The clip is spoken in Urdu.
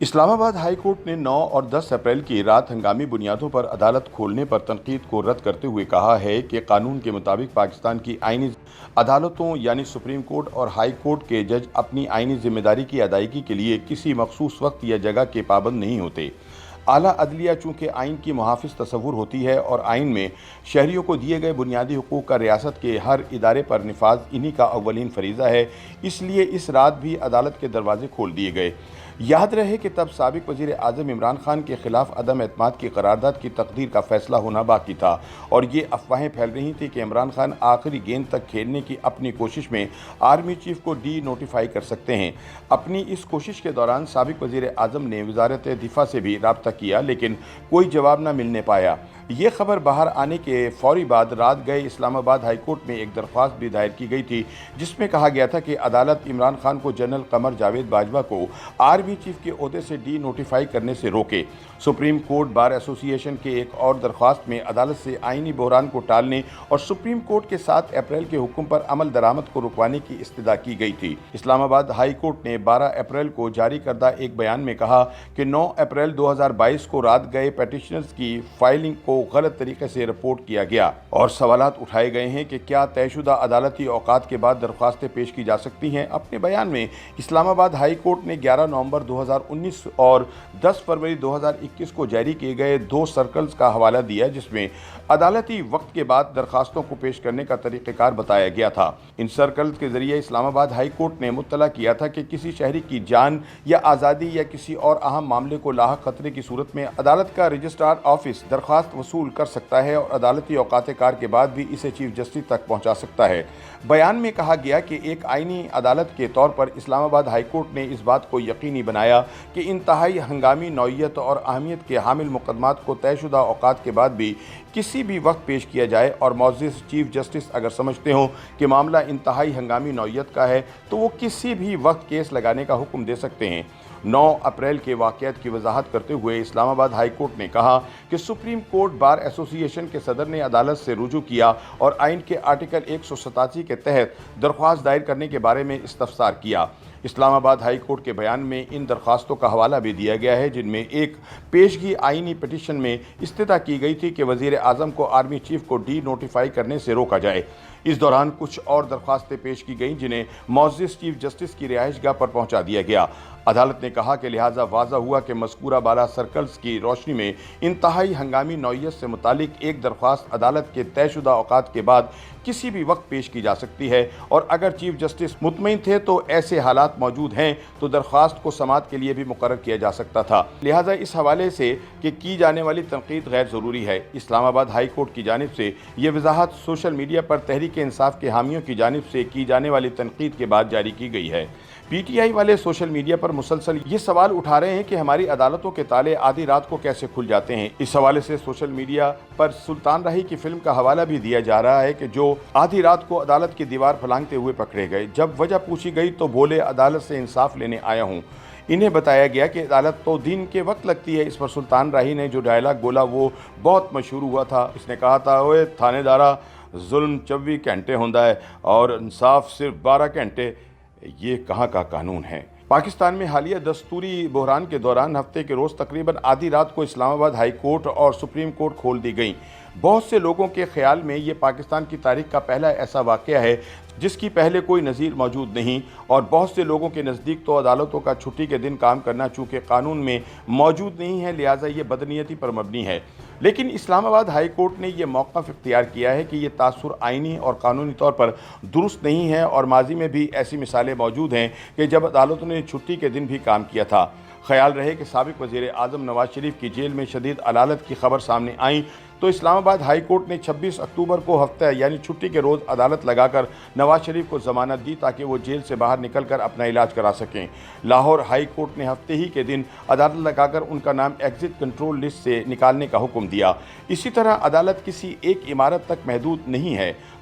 اسلام آباد ہائی کورٹ نے 9 اور 10 اپریل کی رات ہنگامی بنیادوں پر عدالت کھولنے پر تنقید کو رد کرتے ہوئے کہا ہے کہ قانون کے مطابق پاکستان کی آئینی عدالتوں یعنی سپریم کورٹ اور ہائی کورٹ کے جج اپنی آئینی ذمہ داری کی ادائیگی کے لیے کسی مخصوص وقت یا جگہ کے پابند نہیں ہوتے۔ اعلیٰ عدلیہ چونکہ آئین کی محافظ تصور ہوتی ہے اور آئین میں شہریوں کو دیے گئے بنیادی حقوق کا ریاست کے ہر ادارے پر نفاذ انہی کا اولین فریضہ ہے، اس لیے اس رات بھی عدالت کے دروازے کھول دیے گئے۔ یاد رہے کہ تب سابق وزیر اعظم عمران خان کے خلاف عدم اعتماد کی قرارداد کی تقدیر کا فیصلہ ہونا باقی تھا اور یہ افواہیں پھیل رہی تھیں کہ عمران خان آخری گیند تک کھیلنے کی اپنی کوشش میں آرمی چیف کو ڈی نوٹیفائی کر سکتے ہیں۔ اپنی اس کوشش کے دوران سابق وزیر اعظم نے وزارت دفاع سے بھی رابطہ کیا لیکن کوئی جواب نہ ملنے پایا۔ یہ خبر باہر آنے کے فوری بعد رات گئے اسلام آباد ہائی کورٹ میں ایک درخواست بھی دائر کی گئی تھی جس میں کہا گیا تھا کہ عدالت عمران خان کو جنرل قمر جاوید باجوہ کو آرمی چیف کے عہدے سے ڈی نوٹیفائی کرنے سے روکے۔ سپریم کورٹ بار ایسوسی ایشن کے ایک اور درخواست میں عدالت سے آئینی بحران کو ٹالنے اور سپریم کورٹ کے 7 اپریل کے حکم پر عمل درآمد کو رکوانے کی استدعا کی گئی تھی۔ اسلام آباد ہائی کورٹ نے 12 اپریل کو جاری کردہ ایک بیان میں کہا کہ 9 اپریل 2022 کو رات گئے پیٹیشنرز کی فائلنگ کو غلط طریقے سے رپورٹ کیا گیا اور سوالات اٹھائے گئے ہیں کہ کیا طے شدہ عدالتی اوقات کے بعد درخواستیں پیش کی جا سکتی ہیں۔ اپنے بیان میں اسلام آباد ہائی کورٹ نے 11 نومبر 2019 اور 10 فروری 2021 کو جاری کیے گئے 2 سرکلز کا حوالہ دیا جس میں عدالتی وقت کے بعد درخواستوں کو پیش کرنے کا طریقہ کار بتایا گیا تھا۔ ان سرکلز کے ذریعے اسلام آباد ہائی کورٹ نے مطلع کیا تھا کہ کسی شہری کی جان یا آزادی یا کسی اور اہم معاملے کو لاحق خطرے کی صورت میں عدالت کا رجسٹرار آفس درخواست وصول کر سکتا ہے اور عدالتی اوقات کار کے بعد بھی اسے چیف جسٹس تک پہنچا سکتا ہے۔ بیان میں کہا گیا کہ ایک آئینی عدالت کے طور پر اسلام آباد ہائی کورٹ نے اس بات کو یقینی بنایا کہ انتہائی ہنگامی نوعیت اور اہمیت کے حامل مقدمات کو طے شدہ اوقات کے بعد بھی کسی بھی وقت پیش کیا جائے اور معزز چیف جسٹس اگر سمجھتے ہوں کہ معاملہ انتہائی ہنگامی نوعیت کا ہے تو وہ کسی بھی وقت کیس لگانے کا حکم دے سکتے ہیں۔ 9 اپریل کے واقعات کی وضاحت کرتے ہوئے اسلام آباد ہائی کورٹ نے کہا کہ سپریم کورٹ بار ایسوسی ایشن کے صدر نے عدالت سے رجوع کیا اور آئین کے آرٹیکل 187 کے تحت درخواست دائر کرنے کے بارے میں استفسار کیا۔ اسلام آباد ہائی کورٹ کے بیان میں ان درخواستوں کا حوالہ بھی دیا گیا ہے جن میں ایک پیشگی آئینی پٹیشن میں استدعا کی گئی تھی کہ وزیر اعظم کو آرمی چیف کو ڈی نوٹیفائی کرنے سے روکا جائے۔ اس دوران کچھ اور درخواستیں پیش کی گئیں جنہیں معزز چیف جسٹس کی رہائش گاہ پر پہنچا دیا گیا۔ عدالت نے کہا کہ لہٰذا واضح ہوا کہ مذکورہ بالا سرکلز کی روشنی میں انتہائی ہنگامی نوعیت سے متعلق ایک درخواست عدالت کے طے شدہ اوقات کے بعد کسی بھی وقت پیش کی جا سکتی ہے اور اگر چیف جسٹس مطمئن تھے تو ایسے حالات موجود ہیں تو درخواست کو سماعت کے لیے بھی مقرر کیا جا سکتا تھا۔ لہٰذا اس حوالے سے کہ کی جانے والی تنقید غیر ضروری ہے۔ اسلام آباد ہائی کورٹ کی جانب سے یہ وضاحت سوشل میڈیا پر تحریک انصاف کے حامیوں کی جانب سے کی جانے والی تنقید کے بعد جاری کی گئی ہے۔ پی ٹی آئی والے سوشل میڈیا پر مسلسل یہ سوال اٹھا رہے ہیں کہ ہماری عدالتوں کے تالے آدھی رات کو کیسے کھل جاتے ہیں۔ اس حوالے سے سوشل میڈیا پر سلطان راہی کی فلم کا حوالہ بھی دیا جا رہا ہے کہ جو آدھی رات کو عدالت کی دیوار پھلانگتے ہوئے پکڑے گئے۔ جب وجہ پوچھی گئی تو بولے عدالت سے انصاف لینے آیا ہوں۔ انہیں بتایا گیا کہ عدالت تو دن کے وقت لگتی ہے۔ اس پر سلطان راہی نے جو ڈائلاگ بولا وہ بہت مشہور ہوا تھا۔ اس نے کہا تھا اوے تھانے دارا ظلم 24 گھنٹے ہوندا ہے اور انصاف صرف 12 گھنٹے، یہ کہاں کا قانون ہے۔ پاکستان میں حالیہ دستوری بحران کے دوران ہفتے کے روز تقریباً آدھی رات کو اسلام آباد ہائی کورٹ اور سپریم کورٹ کھول دی گئیں۔ بہت سے لوگوں کے خیال میں یہ پاکستان کی تاریخ کا پہلا ایسا واقعہ ہے جس کی پہلے کوئی نظیر موجود نہیں اور بہت سے لوگوں کے نزدیک تو عدالتوں کا چھٹی کے دن کام کرنا چونکہ قانون میں موجود نہیں ہے لہٰذا یہ بدنیتی پر مبنی ہے۔ لیکن اسلام آباد ہائی کورٹ نے یہ موقف اختیار کیا ہے کہ یہ تاثر آئینی اور قانونی طور پر درست نہیں ہے اور ماضی میں بھی ایسی مثالیں موجود ہیں کہ جب عدالتوں نے چھٹی کے دن بھی کام کیا تھا۔ خیال رہے کہ سابق وزیر اعظم نواز شریف کی جیل میں شدید علالت کی خبر سامنے آئیں تو اسلام آباد ہائی کورٹ نے 26 اکتوبر کو ہفتہ یعنی چھٹی کے روز عدالت لگا کر نواز شریف کو ضمانت دی تاکہ وہ جیل سے باہر نکل کر اپنا علاج کرا سکیں۔ لاہور ہائی کورٹ نے ہفتے ہی کے دن عدالت لگا کر ان کا نام ایگزٹ کنٹرول لسٹ سے نکالنے کا حکم دیا۔ اسی طرح عدالت کسی ایک عمارت تک محدود نہیں ہے۔